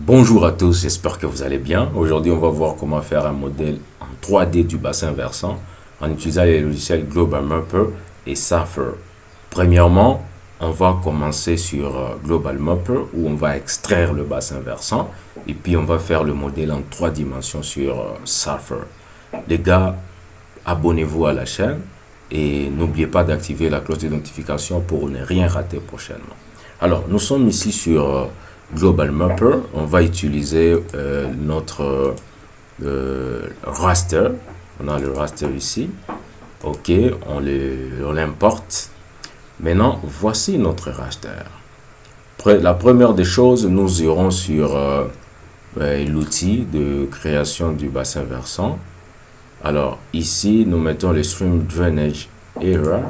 Bonjour à tous, j'espère que vous allez bien. Aujourd'hui, on va voir comment faire un modèle en 3D du bassin versant en utilisant les logiciels Global Mapper et Sapphire. Premièrement, on va commencer sur Global Mapper où on va extraire le bassin versant et puis on va faire le modèle en 3 dimensions sur Sapphire. Les gars, abonnez-vous à la chaîne et n'oubliez pas d'activer la cloche de notification pour ne rien rater prochainement. Alors, nous sommes ici sur Global Mapper. On va utiliser notre raster. On a le raster ici. Ok, on l'importe. Maintenant, voici notre raster. La première des choses, nous irons sur l'outil de création du bassin versant. Alors, ici, nous mettons le Stream Drainage Area.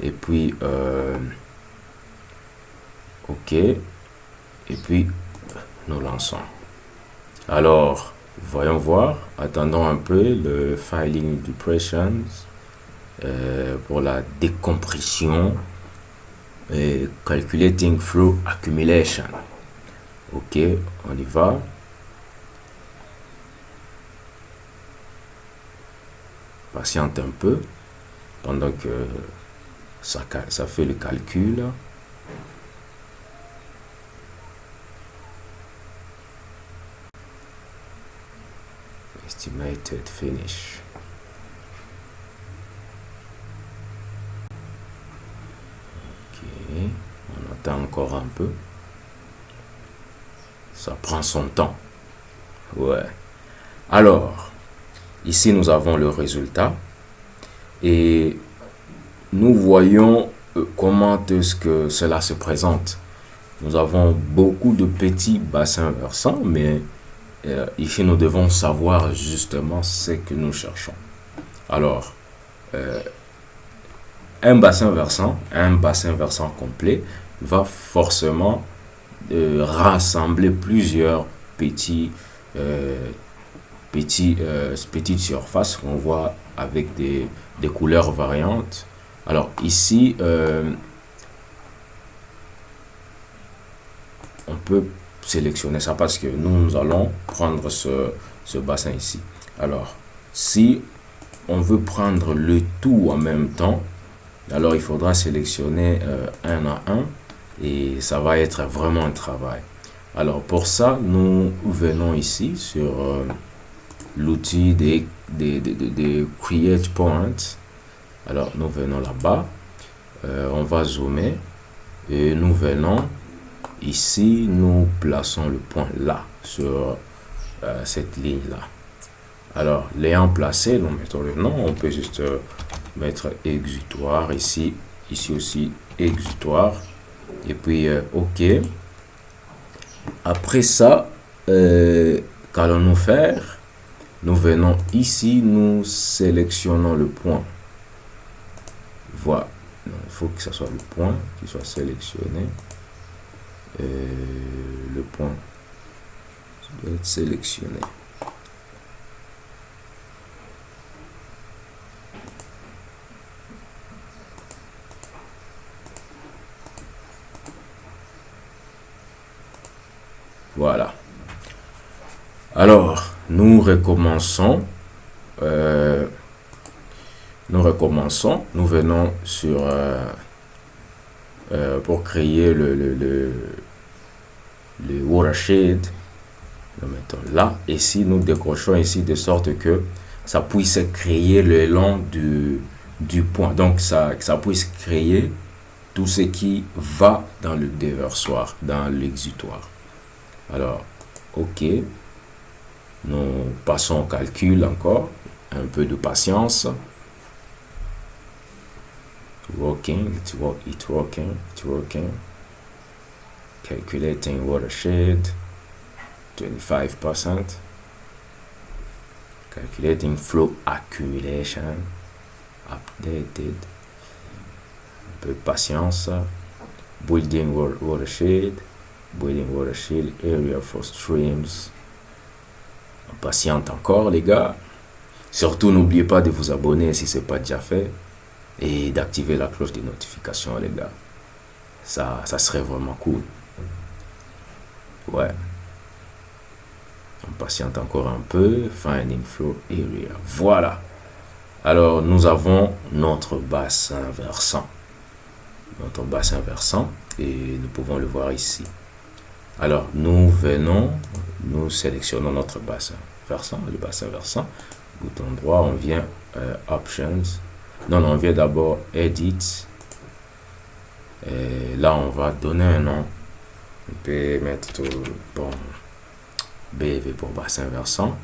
Et puis, OK. Et puis, nous lançons. Alors, voyons voir. Attendons un peu le Filing Depressions pour la décompression et Calculating Flow Accumulation. OK, on y va. Patiente un peu pendant que ça fait le calcul. Estimated finish. Ok, on attend encore un peu. Ça prend son temps. Ouais. Alors, ici nous avons le résultat et nous voyons comment est-ce que cela se présente. Nous avons beaucoup de petits bassins versants, mais ici nous devons savoir justement ce que nous cherchons. Alors, un bassin versant complet va forcément rassembler plusieurs petites surfaces qu'on voit avec des couleurs variantes. Alors ici, on peut sélectionner ça parce que nous allons prendre ce bassin ici. Alors, si on veut prendre le tout en même temps, alors il faudra sélectionner un à un et ça va être vraiment un travail. Alors pour ça, nous venons ici sur l'outil des Create Points. Alors nous venons là-bas, on va zoomer et nous venons ici, nous plaçons le point là sur cette ligne là. Alors l'ayant placé, nous mettons le nom, on peut juste mettre exutoire ici aussi exutoire et puis OK. Après ça, qu'allons-nous faire? Nous venons ici, nous sélectionnons le point. Voilà, il faut que ce soit le point qui soit sélectionné. Le point doit être sélectionné. Voilà. Alors, nous recommençons. Nous venons sur pour créer le watershed. Nous mettons là. Et si nous décrochons ici de sorte que ça puisse créer le long du point. Donc, ça puisse créer tout ce qui va dans le déversoir, dans l'exutoire. Alors, OK. Nous passons au calcul encore. Un peu de patience. It's working. Calculating watershed. 25%. Calculating flow accumulation. Updated. Un peu de patience. Building watershed area for streams. On patiente encore les gars. Surtout n'oubliez pas de vous abonner si ce n'est pas déjà fait et d'activer la cloche de notification les gars. Ça serait vraiment cool. Ouais. On patiente encore un peu. Finding floor area. Voilà. Alors, nous avons notre bassin versant. Notre bassin versant. Et nous pouvons le voir ici. Alors, nous venons, nous sélectionnons notre bassin versant, le bassin versant. Bouton droit, on vient Options. Non, on vient d'abord Edit. Et là, on va donner un nom. On peut mettre bon, BV pour bassin versant.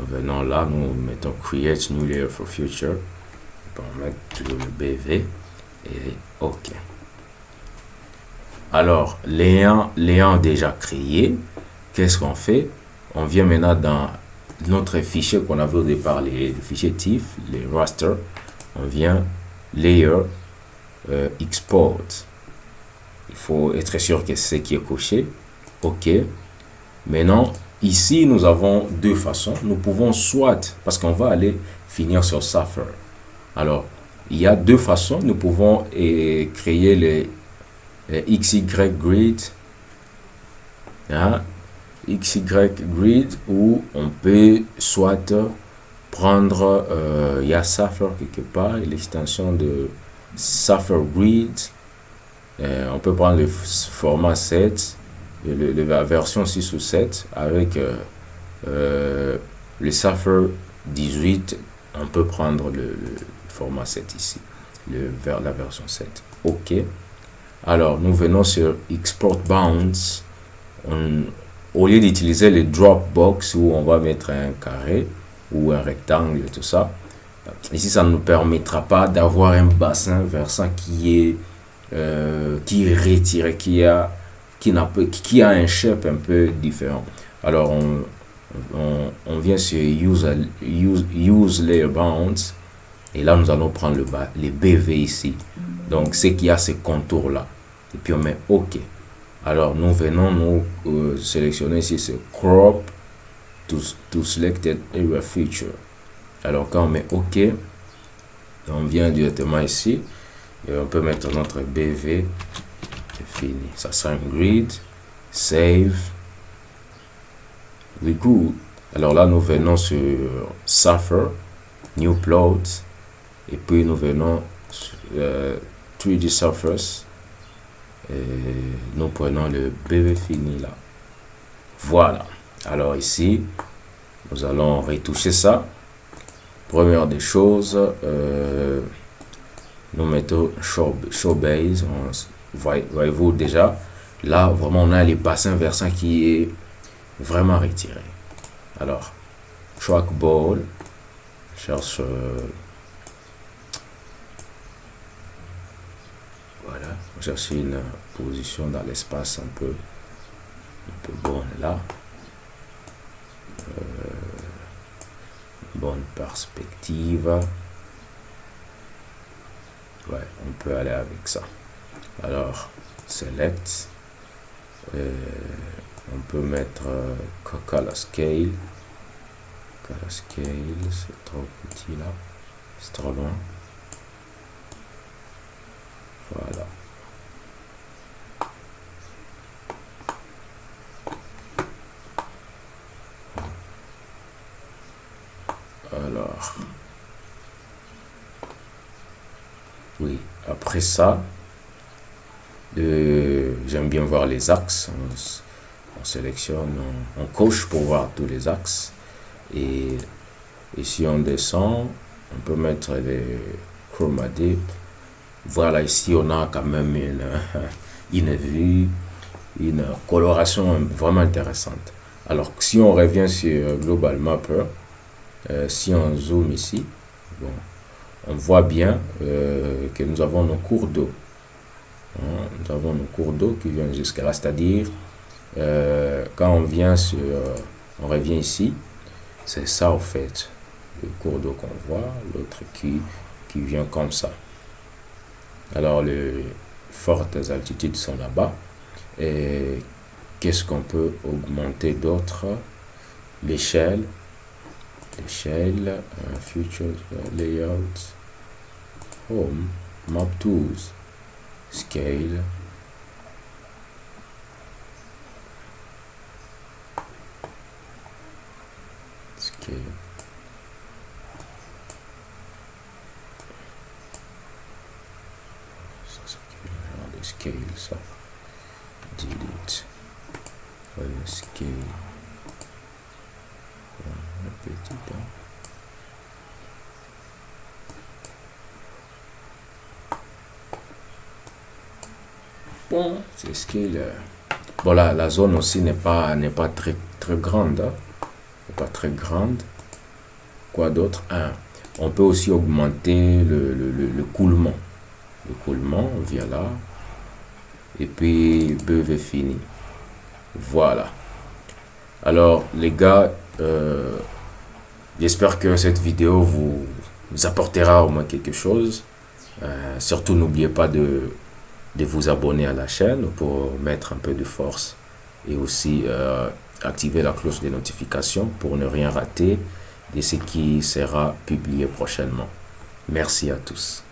Nous venons là, nous mettons Create New Layer for Future. On peut mettre toujours le BV et OK. Alors, l'ayant déjà créé, qu'est-ce qu'on fait? On vient maintenant dans notre fichier qu'on avait au départ, les fichiers TIFF, les raster. On vient Layer, Export. Il faut être sûr que c'est ce qui est coché. OK. Maintenant, ici, nous avons deux façons. Nous pouvons soit, parce qu'on va aller finir sur Sapphire. Alors, il y a deux façons. Nous pouvons créer les XY grid, hein, XY grid, où on peut soit prendre, il y a Sapphire quelque part, l'extension de Sapphire grid, on peut prendre le format 7, la version 6 ou 7, avec le Sapphire 18, on peut prendre le format 7 ici, la version 7. OK. Alors, nous venons sur Export Bounds. Au lieu d'utiliser le Dropbox où on va mettre un carré ou un rectangle et tout ça, ici, ça ne nous permettra pas d'avoir un bassin versant qui est retiré, qui a un shape un peu différent. Alors, on vient sur Use Layer Bounds. Et là, nous allons prendre les BV ici. Donc, c'est qu'il y a ces contours-là. Et puis, on met OK. Alors, nous venons nous sélectionner ici ce Crop to Selected Area Feature. Alors, quand on met OK, on vient directement ici. Et on peut mettre notre BV. C'est fini. Ça sera un grid. Save. We good. Alors là, nous venons sur Sapphire. New Plot. Et puis nous venons sur 3D Surface et nous prenons le BV fini là. Voilà. Alors ici, nous allons retoucher ça. Première des choses, nous mettons Show Base. Voyez-vous déjà, là vraiment on a les bassins versants qui est vraiment retiré. Alors, Trackball, cherche... voilà, on cherche une position dans l'espace un peu bonne là. Bonne perspective. Ouais, on peut aller avec ça. Alors, select. On peut mettre color scale. Color scale, c'est trop petit là. C'est trop loin. Voilà. Alors, oui, après ça, j'aime bien voir les axes. On sélectionne, on coche pour voir tous les axes. Et si on descend, on peut mettre les chroma deep. Voilà, ici on a quand même une vue, une coloration vraiment intéressante. Alors, si on revient sur Global Mapper, si on zoome ici, bon, on voit bien que nous avons nos cours d'eau. Nous avons nos cours d'eau qui viennent jusqu'à là, c'est-à-dire quand on vient sur, on revient ici, c'est ça au fait, le cours d'eau qu'on voit, l'autre qui vient comme ça. Alors les fortes altitudes sont là-bas. Et qu'est-ce qu'on peut augmenter d'autre? L'échelle, Future Layout, Home, Map Tools, Scale. scale. Ça, c'est quel genre de scale, ça? Delete. Ouais, scale. Un petit peu. Bon, c'est scale. Voilà, la zone aussi n'est pas très grande. Hein? N'est pas très grande. Quoi d'autre? On peut aussi augmenter le coulement. Le coulement, on vient là. Et puis, beurre est fini. Voilà. Alors, les gars, j'espère que cette vidéo vous apportera au moins quelque chose. Surtout, n'oubliez pas de vous abonner à la chaîne pour mettre un peu de force. Et aussi, activer la cloche des notifications pour ne rien rater de ce qui sera publié prochainement. Merci à tous.